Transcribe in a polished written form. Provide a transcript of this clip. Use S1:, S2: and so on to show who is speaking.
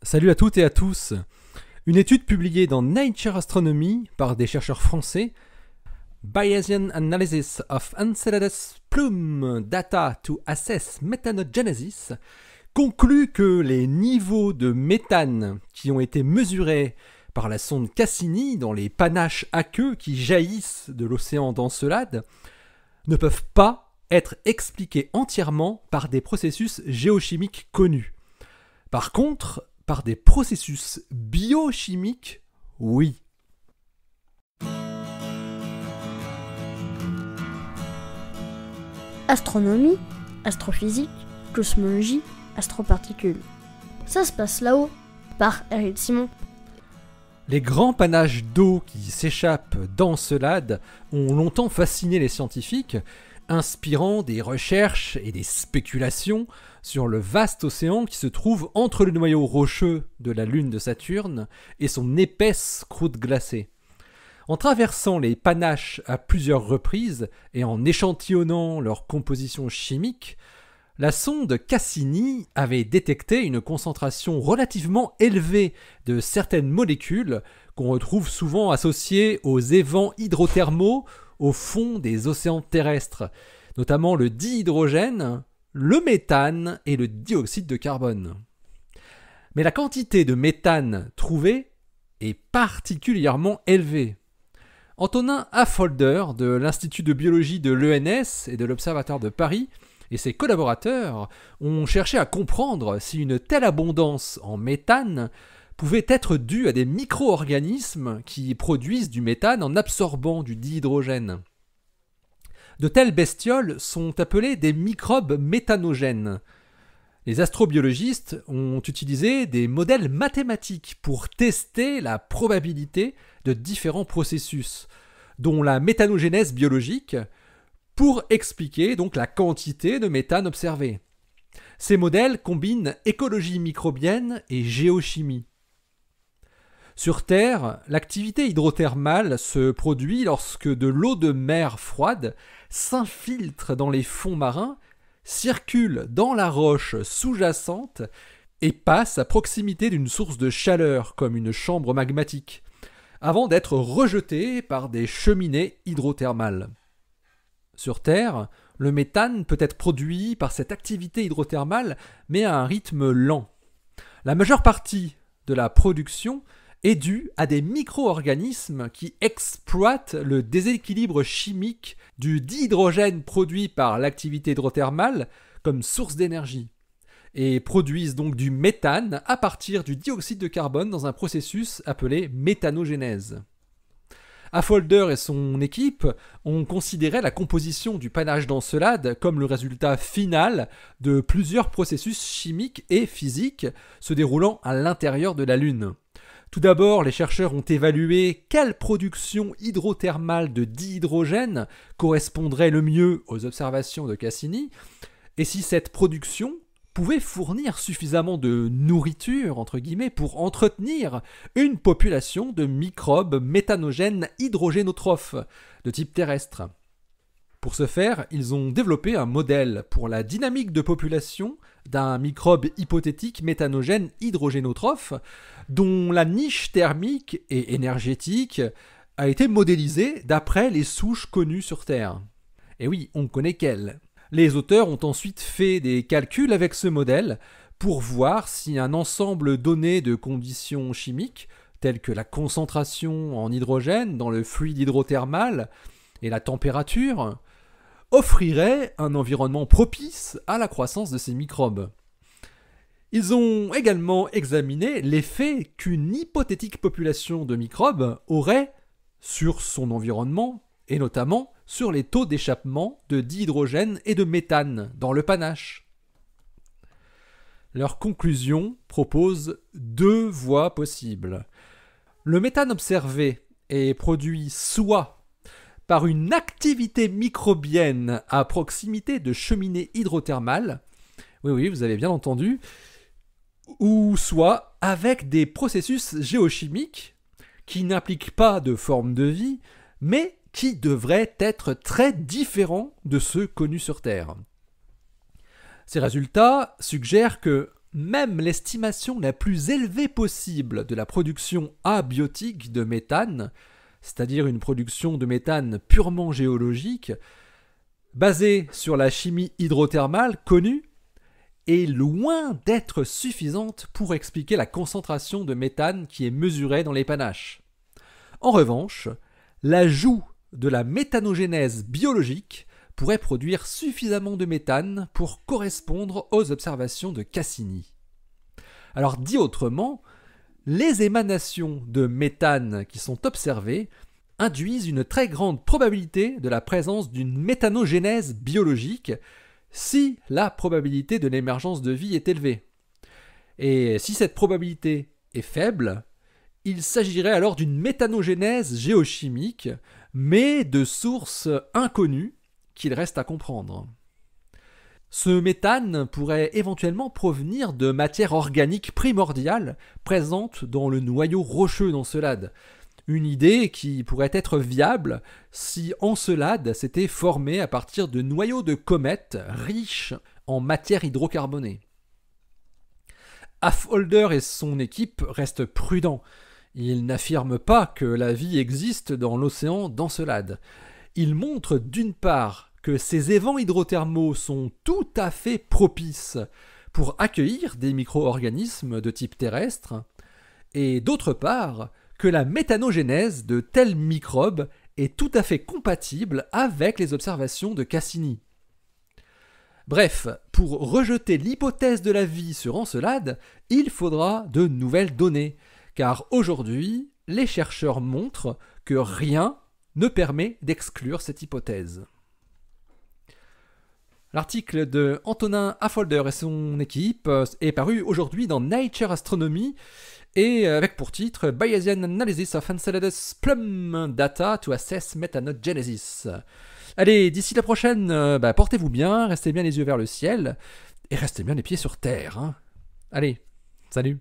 S1: Salut à toutes et à tous. Une étude publiée dans Nature Astronomy par des chercheurs français, Bayesian Analysis of Enceladus Plume Data to Assess Methanogenesis, conclut que les niveaux de méthane qui ont été mesurés par la sonde Cassini dans les panaches aqueux qui jaillissent de l'océan d'Encelade ne peuvent pas être expliqués entièrement par des processus géochimiques connus. Par contre, par des processus biochimiques, oui.
S2: Astronomie, astrophysique, cosmologie, astroparticules. Ça se passe là-haut, par Eric Simon.
S1: Les grands panaches d'eau qui s'échappent d'Encelade ont longtemps fasciné les scientifiques, inspirant des recherches et des spéculations sur le vaste océan qui se trouve entre le noyau rocheux de la lune de Saturne et son épaisse croûte glacée. En traversant les panaches à plusieurs reprises et en échantillonnant leur composition chimique, la sonde Cassini avait détecté une concentration relativement élevée de certaines molécules qu'on retrouve souvent associées aux évents hydrothermaux au fond des océans terrestres, notamment le dihydrogène, le méthane et le dioxyde de carbone. Mais la quantité de méthane trouvée est particulièrement élevée. Antonin Affolter de l'Institut de biologie de l'ENS et de l'Observatoire de Paris et ses collaborateurs ont cherché à comprendre si une telle abondance en méthane pouvait être due à des micro-organismes qui produisent du méthane en absorbant du dihydrogène. De telles bestioles sont appelées des microbes méthanogènes. Les astrobiologistes ont utilisé des modèles mathématiques pour tester la probabilité de différents processus, dont la méthanogénèse biologique, pour expliquer donc la quantité de méthane observée. Ces modèles combinent écologie microbienne et géochimie. Sur Terre, l'activité hydrothermale se produit lorsque de l'eau de mer froide s'infiltre dans les fonds marins, circule dans la roche sous-jacente et passe à proximité d'une source de chaleur comme une chambre magmatique, avant d'être rejetée par des cheminées hydrothermales. Sur Terre, le méthane peut être produit par cette activité hydrothermale, mais à un rythme lent. La majeure partie de la production est due à des micro-organismes qui exploitent le déséquilibre chimique du dihydrogène produit par l'activité hydrothermale comme source d'énergie, et produisent donc du méthane à partir du dioxyde de carbone dans un processus appelé méthanogénèse. Affolter et son équipe ont considéré la composition du panache d'Encelade comme le résultat final de plusieurs processus chimiques et physiques se déroulant à l'intérieur de la Lune. Tout d'abord, les chercheurs ont évalué quelle production hydrothermale de dihydrogène correspondrait le mieux aux observations de Cassini, et si cette production pouvait fournir suffisamment de nourriture, entre guillemets, pour entretenir une population de microbes méthanogènes hydrogénotrophes de type terrestre. Pour ce faire, ils ont développé un modèle pour la dynamique de population d'un microbe hypothétique méthanogène hydrogénotrophe dont la niche thermique et énergétique a été modélisée d'après les souches connues sur Terre. Et oui, on connaît qu'elles. Les auteurs ont ensuite fait des calculs avec ce modèle pour voir si un ensemble donné de conditions chimiques, telles que la concentration en hydrogène dans le fluide hydrothermal et la température, offrirait un environnement propice à la croissance de ces microbes. Ils ont également examiné l'effet qu'une hypothétique population de microbes aurait sur son environnement, et notamment sur les taux d'échappement de dihydrogène et de méthane dans le panache. Leur conclusion propose deux voies possibles. Le méthane observé est produit soit par une activité microbienne à proximité de cheminées hydrothermales, oui, vous avez bien entendu, ou soit avec des processus géochimiques qui n'impliquent pas de forme de vie, mais qui devraient être très différents de ceux connus sur Terre. Ces résultats suggèrent que, même l'estimation la plus élevée possible de la production abiotique de méthane, c'est-à-dire une production de méthane purement géologique, basée sur la chimie hydrothermale connue, est loin d'être suffisante pour expliquer la concentration de méthane qui est mesurée dans les panaches. En revanche, l'ajout de la méthanogénèse biologique pourrait produire suffisamment de méthane pour correspondre aux observations de Cassini. Alors dit autrement, les émanations de méthane qui sont observées induisent une très grande probabilité de la présence d'une méthanogénèse biologique si la probabilité de l'émergence de vie est élevée. Et si cette probabilité est faible, il s'agirait alors d'une méthanogénèse géochimique, mais de source inconnue qu'il reste à comprendre. Ce méthane pourrait éventuellement provenir de matière organique primordiale présente dans le noyau rocheux d'Encelade. Une idée qui pourrait être viable si Encelade s'était formée à partir de noyaux de comètes riches en matière hydrocarbonée. Affolter et son équipe restent prudents. Ils n'affirment pas que la vie existe dans l'océan d'Encelade. Ils montrent d'une part que ces évents hydrothermaux sont tout à fait propices pour accueillir des micro-organismes de type terrestre, et d'autre part que la méthanogénèse de tels microbes est tout à fait compatible avec les observations de Cassini. Bref, pour rejeter l'hypothèse de la vie sur Encelade, il faudra de nouvelles données, car aujourd'hui, les chercheurs montrent que rien ne permet d'exclure cette hypothèse. L'article de Antonin Affolter et son équipe est paru aujourd'hui dans Nature Astronomy et avec pour titre Bayesian Analysis of Encelada's Plum Data to Assess Methanogenesis. Allez, d'ici la prochaine, portez-vous bien, restez bien les yeux vers le ciel et restez bien les pieds sur terre. Allez, salut!